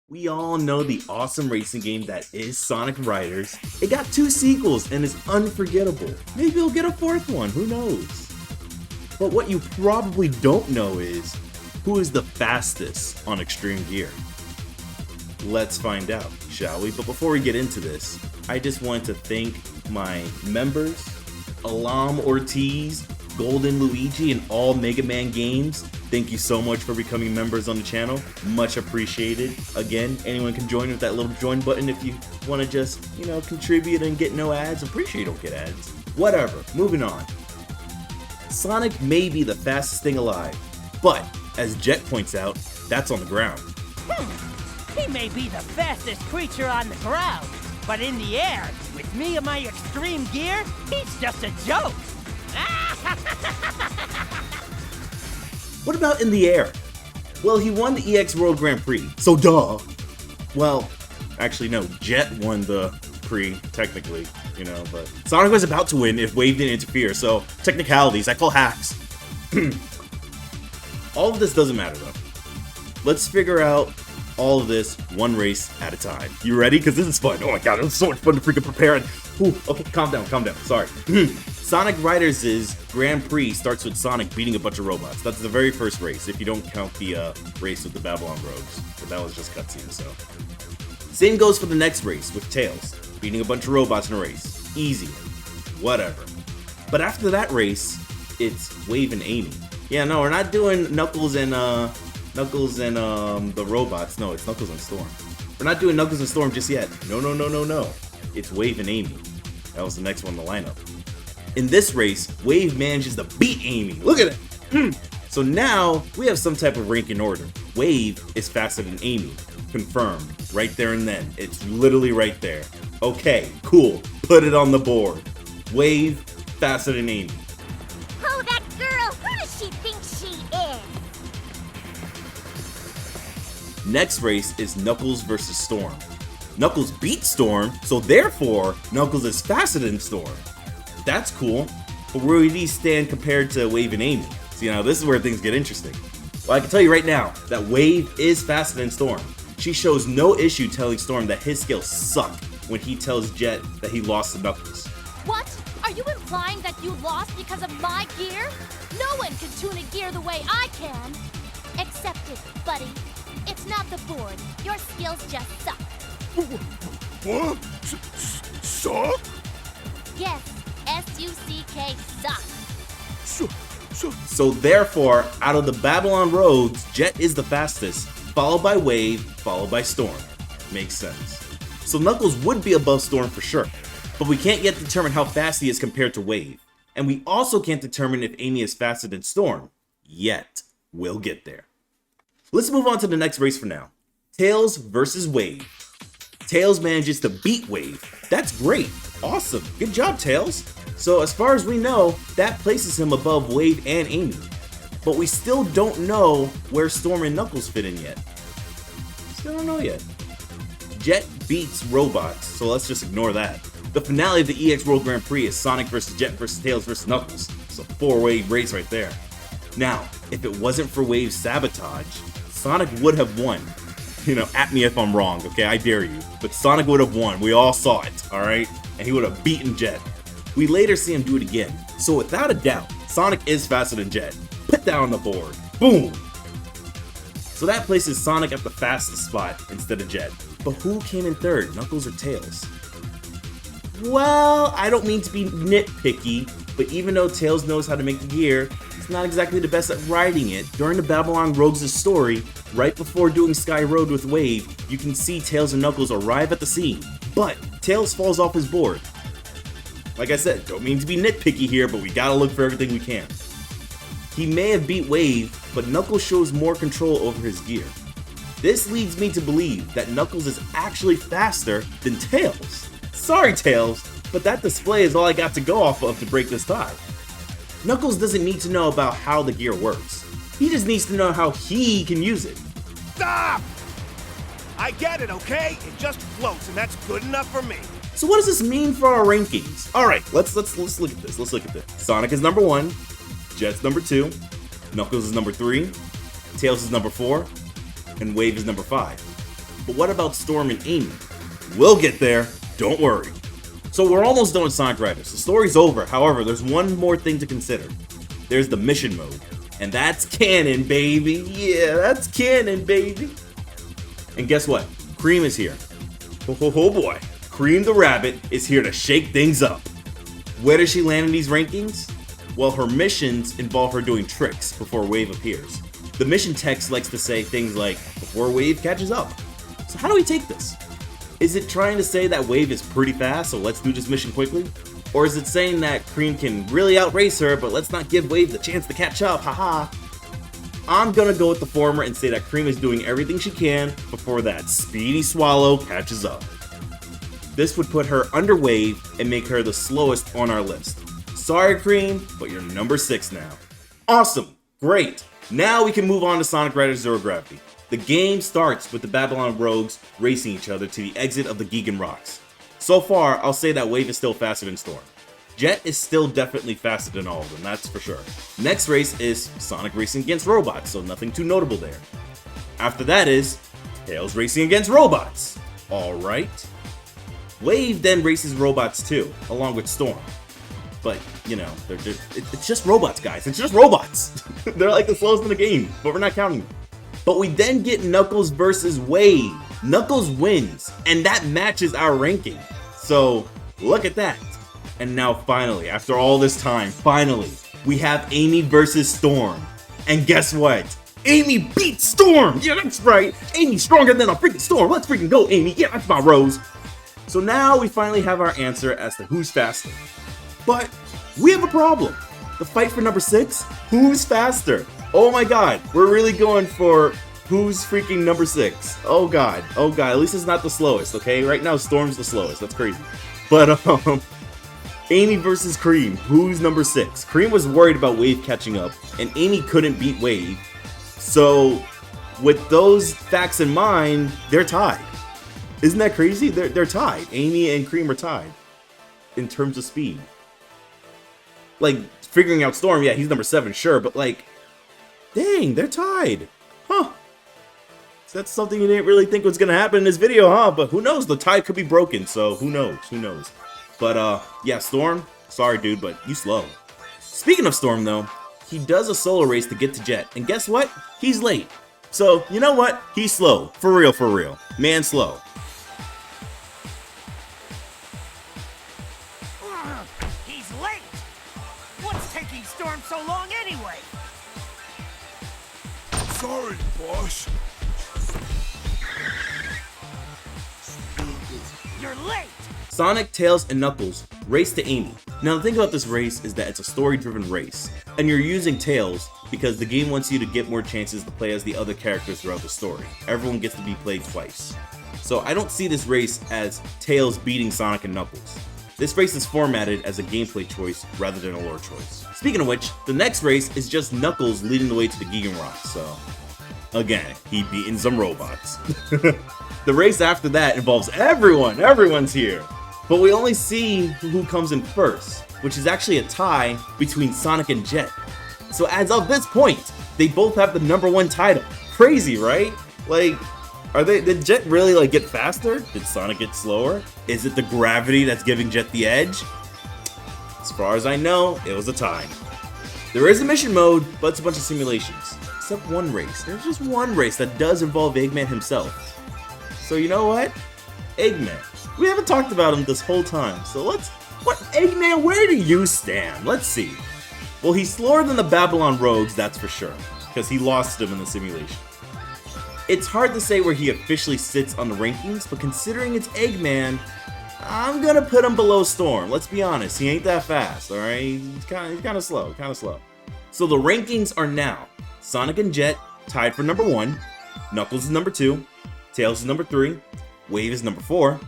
We all know the awesome racing game that is Sonic Riders. It got 2 sequels and is unforgettable. Maybe we'll get a 4th one, who knows? But what you probably don't know is, who is the fastest on Extreme Gear? Let's find out, shall we? But before we get into this, I just want to thank my members, Alam Ortiz, Golden Luigi, and all Mega Man games. Thank you so much for becoming members on the channel. Much appreciated. Again, anyone can join with that little join button if you want to just, contribute and get no ads. I'm pretty sure you don't get ads. Whatever, moving on. Sonic may be the fastest thing alive, but as Jet points out, that's on the ground. He may be the fastest creature on the ground, but in the air, with me and my extreme gear, he's just a joke. What about in the air? Well, he won the EX World Grand Prix, so duh. Well, actually no, Jet won the Prix, technically, but Sonic was about to win if Wave didn't interfere, so technicalities, I call hacks. All of this doesn't matter though. Let's figure out all of this one race at a time. You ready? Because this is fun. Oh my god, it was so much fun to freaking prepare. Okay, calm down, sorry. Sonic Riders' Grand Prix starts with Sonic beating a bunch of robots. That's the very first race, if you don't count the race with the Babylon Rogues. But that was just cutscene, so. Same goes for the next race with Tails, beating a bunch of robots in a race. Easy. Whatever. But after that race, it's Wave and Amy. Yeah, no, we're not doing Knuckles and the robots. No, it's Knuckles and Storm. We're not doing Knuckles and Storm just yet. No. It's Wave and Amy. That was the next one in the lineup. In this race, Wave manages to beat Amy. Look at it! So now, we have some type of rank and order. Wave is faster than Amy. Confirmed. Right there and then. It's literally right there. Okay, cool. Put it on the board. Wave, faster than Amy. Oh, that girl! Who does she think she is? Next race is Knuckles versus Storm. Knuckles beat Storm, so therefore, Knuckles is faster than Storm. That's cool, but where do these stand compared to Wave and Amy? So, this is where things get interesting. Well, I can tell you right now that Wave is faster than Storm. She shows no issue telling Storm that his skills suck when he tells Jet that he lost to Knuckles. What? Are you implying that you lost because of my gear? No one can tune a gear the way I can. Accept it, buddy. It's not the board. Your skills just suck. What? Suck? Yes, S-U-C-K, suck. So therefore, out of the Babylon Rogues, Jet is the fastest, followed by Wave, followed by Storm. Makes sense. So Knuckles would be above Storm for sure, but we can't yet determine how fast he is compared to Wave. And we also can't determine if Amy is faster than Storm. Yet. We'll get there. Let's move on to the next race for now. Tails versus Wave. Tails manages to beat Wave. That's great. Awesome. Good job, Tails. So as far as we know, that places him above Wave and Amy. But we still don't know where Storm and Knuckles fit in yet. Still don't know yet. Jet beats robots, so let's just ignore that. The finale of the EX World Grand Prix is Sonic versus Jet versus Tails versus Knuckles. It's a 4-way race right there. Now, if it wasn't for Wave's sabotage, Sonic would have won. At me if I'm wrong, okay? I dare you. But Sonic would have won. We all saw it, alright? And he would have beaten Jet. We later see him do it again. So without a doubt, Sonic is faster than Jet. Put that on the board. Boom! So that places Sonic at the fastest spot instead of Jet. But who came in third, Knuckles or Tails? Well, I don't mean to be nitpicky, but even though Tails knows how to make the gear, he's not exactly the best at riding it. During the Babylon Rogues' story, right before doing Sky Road with Wave, you can see Tails and Knuckles arrive at the scene, but Tails falls off his board. Like I said, don't mean to be nitpicky here, but we gotta look for everything we can. He may have beat Wave, but Knuckles shows more control over his gear. This leads me to believe that Knuckles is actually faster than Tails. Sorry, Tails, but that display is all I got to go off of to break this tie. Knuckles doesn't need to know about how the gear works. He just needs to know how he can use it. Stop! I get it, okay? It just floats, and that's good enough for me. So what does this mean for our rankings? All right, let's look at this. Let's look at this. Sonic is number 1, Jet's number 2, Knuckles is number 3, Tails is number 4, and Wave is number 5. But what about Storm and Amy? We'll get there, don't worry. So we're almost done with Sonic Riders. The story's over, however, there's one more thing to consider. There's the mission mode. And that's canon, baby. Yeah, that's canon, baby. And guess what? Cream is here. Oh boy. Cream the Rabbit is here to shake things up. Where does she land in these rankings? Well, her missions involve her doing tricks before Wave appears. The mission text likes to say things like, before Wave catches up. So how do we take this? Is it trying to say that Wave is pretty fast, so let's do this mission quickly? Or is it saying that Cream can really outrace her, but let's not give Wave the chance to catch up, haha? I'm gonna go with the former and say that Cream is doing everything she can before that speedy swallow catches up. This would put her under Wave and make her the slowest on our list. Sorry Cream, but you're number 6 now. Awesome, great. Now we can move on to Sonic Riders Zero Gravity. The game starts with the Babylon Rogues racing each other to the exit of the Gigan Rocks. So far, I'll say that Wave is still faster than Storm. Jet is still definitely faster than all of them, that's for sure. Next race is Sonic racing against robots, so nothing too notable there. After that is Tails racing against robots. Alright. Wave then races robots too, along with Storm. But, you know, it's just robots, guys. It's just robots. They're like the slowest in the game, but we're not counting them. But we then get Knuckles versus Wave. Knuckles wins, and that matches our ranking. So, look at that. And now finally, after all this time, finally, we have Amy versus Storm. And guess what? Amy beat Storm! Yeah, that's right! Amy's stronger than a freaking Storm! Let's freaking go, Amy! Yeah, that's my rose! So now we finally have our answer as to who's faster. But we have a problem. The fight for number 6? Who's faster? Oh my god, we're really going for who's freaking number 6. Oh god, at least it's not the slowest, okay? Right now Storm's the slowest, that's crazy. But Amy versus Cream, who's number 6? Cream was worried about Wave catching up, and Amy couldn't beat Wave. So with those facts in mind, they're tied. Isn't that crazy? They're tied. Amy and Cream are tied in terms of speed. Like, figuring out Storm, yeah, he's number 7, sure, but like, dang, they're tied. Huh. So that's something you didn't really think was gonna happen in this video, huh? But who knows? The tie could be broken, so who knows? Who knows? But yeah, Storm, sorry dude, but you slow. Speaking of Storm though, he does a solo race to get to Jet, and guess what? He's late. So, you know what? He's slow. For real. Man slow. He's late! What's taking Storm so long anyway? Sorry, boss. You're late! Sonic, Tails, and Knuckles race to Amy. Now the thing about this race is that it's a story-driven race, and you're using Tails because the game wants you to get more chances to play as the other characters throughout the story. Everyone gets to be played twice. So I don't see this race as Tails beating Sonic and Knuckles. This race is formatted as a gameplay choice rather than a lore choice. Speaking of which, the next race is just Knuckles leading the way to the Gigan Rocks, so again, he beating some robots. The race after that involves everyone, everyone's here. But we only see who comes in first, which is actually a tie between Sonic and Jet. So as of this point, they both have the #1 title. Crazy, right? Like, did Jet really like get faster? Did Sonic get slower? Is it the gravity that's giving Jet the edge? As far as I know, it was a tie. There is a mission mode, but it's a bunch of simulations. Except one race. There's just one race that does involve Eggman himself. So you know what? Eggman. We haven't talked about him this whole time, so Eggman, where do you stand? Let's see. Well, he's slower than the Babylon Rogues, that's for sure, because he lost them in the simulation. It's hard to say where he officially sits on the rankings, but considering it's Eggman, I'm gonna put him below Storm. Let's be honest, he ain't that fast, alright? He's kind of slow, So the rankings are now, Sonic and Jet tied for #1, Knuckles is #2, Tails is #3, Wave is #4,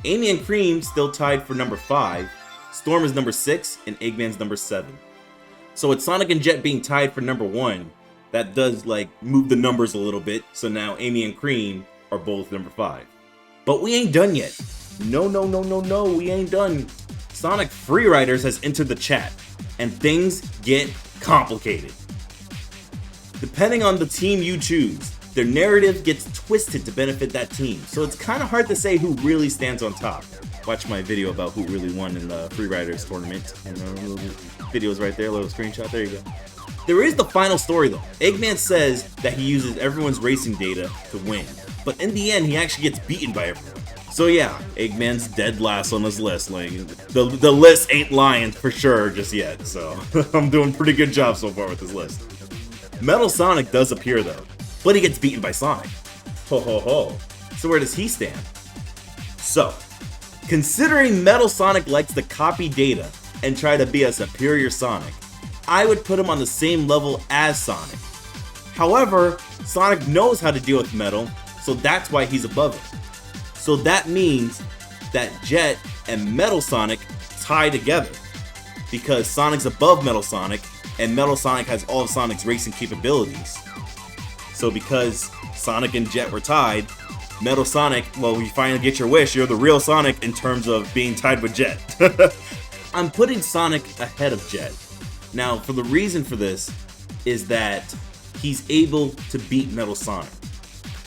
Amy and Cream still tied for #5, Storm is #6, and Eggman's #7. So with Sonic and Jet being tied for #1, that does like move the numbers a little bit, so now Amy and Cream are both #5. But we ain't done yet. No, we ain't done. Sonic Freeriders has entered the chat, and things get complicated. Depending on the team you choose, their narrative gets twisted to benefit that team, so it's kind of hard to say who really stands on top. Watch my video about who really won in the Free Riders tournament, and the little video's right there, a little screenshot, there you go. There is the final story though. Eggman says that he uses everyone's racing data to win, but in the end he actually gets beaten by everyone. So yeah, Eggman's dead last on this list. Like, the list ain't lying for sure just yet, so I'm doing a pretty good job so far with this list. Metal Sonic does appear though, but he gets beaten by Sonic. Ho ho ho. So where does he stand? So, considering Metal Sonic likes to copy data and try to be a superior Sonic, I would put him on the same level as Sonic. However, Sonic knows how to deal with Metal, so that's why he's above him. So that means that Jet and Metal Sonic tie together, because Sonic's above Metal Sonic, and Metal Sonic has all of Sonic's racing capabilities. So because Sonic and Jet were tied, Metal Sonic, well, you finally get your wish, you're the real Sonic in terms of being tied with Jet. I'm putting Sonic ahead of Jet. Now, for the reason for this is that he's able to beat Metal Sonic,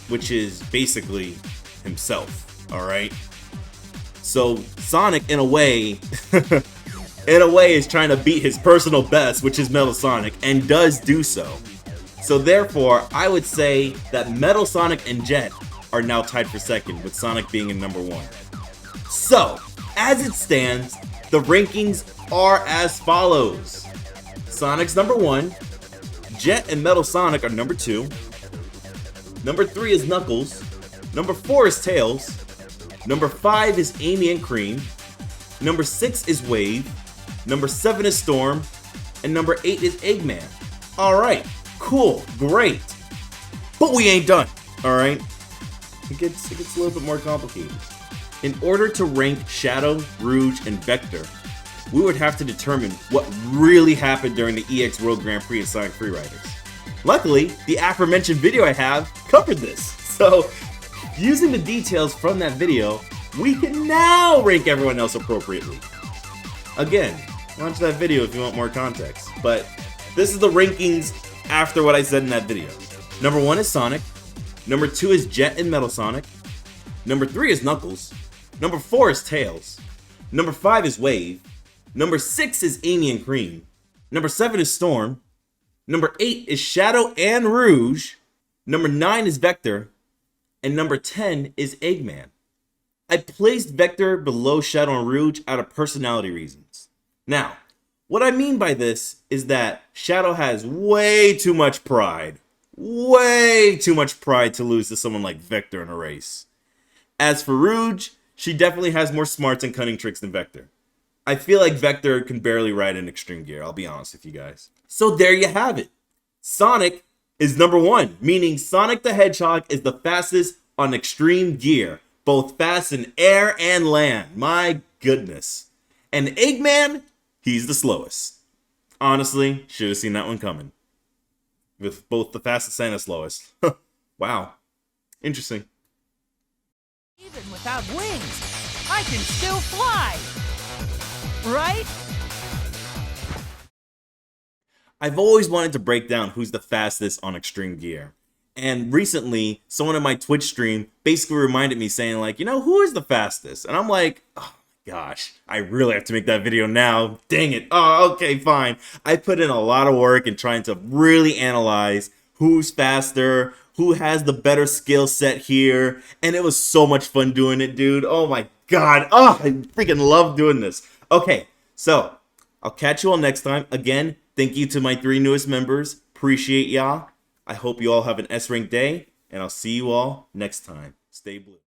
which is basically himself, alright? So Sonic, in a way, is trying to beat his personal best, which is Metal Sonic, and does do so. So therefore, I would say that Metal Sonic and Jet are now tied for second, with Sonic being in number 1. So, as it stands, the rankings are as follows. Sonic's number 1, Jet and Metal Sonic are number 2, number 3 is Knuckles, number 4 is Tails, number 5 is Amy and Cream, number 6 is Wave, number 7 is Storm, and number 8 is Eggman. Alright, cool, great. But we ain't done, alright? It gets a little bit more complicated. In order to rank Shadow, Rouge, and Vector, we would have to determine what really happened during the EX World Grand Prix and Sonic Free Riders. Luckily, the aforementioned video I have covered this. So, using the details from that video, we can now rank everyone else appropriately. Again, watch that video if you want more context. But this is the rankings after what I said in that video. Number 1 is Sonic. Number 2 is Jet and Metal Sonic. Number 3 is Knuckles. Number 4 is Tails. Number 5 is Wave. Number 6 is Amy and Cream. Number 7 is Storm. Number 8 is Shadow and Rouge. Number 9 is Vector. And number 10 is Eggman. I placed Vector below Shadow and Rouge out of personality reasons. Now, what I mean by this is that Shadow has way too much pride. Way too much pride to lose to someone like Vector in a race. As for Rouge, she definitely has more smarts and cunning tricks than Vector. I feel like Vector can barely ride in extreme gear, I'll be honest with you guys. So there you have it. Sonic is number 1, meaning Sonic the Hedgehog is the fastest on extreme gear, both fast in air and land. My goodness. And Eggman, he's the slowest. Honestly, should have seen that one coming. With both the fastest and the slowest. Wow. Interesting. Even without wings, I can still fly. Right? I've always wanted to break down who's the fastest on extreme gear. And recently, someone in my Twitch stream basically reminded me saying like, you know, who is the fastest? And I'm like, oh my gosh, I really have to make that video now. Dang it. Oh, okay, fine. I put in a lot of work in trying to really analyze who's faster, who has the better skill set here. And it was so much fun doing it, dude. Oh my God. Oh, I freaking love doing this. Okay, so I'll catch you all next time. Again, thank you to my 3 newest members. Appreciate y'all. I hope you all have an S-rank day, and I'll see you all next time. Stay blue.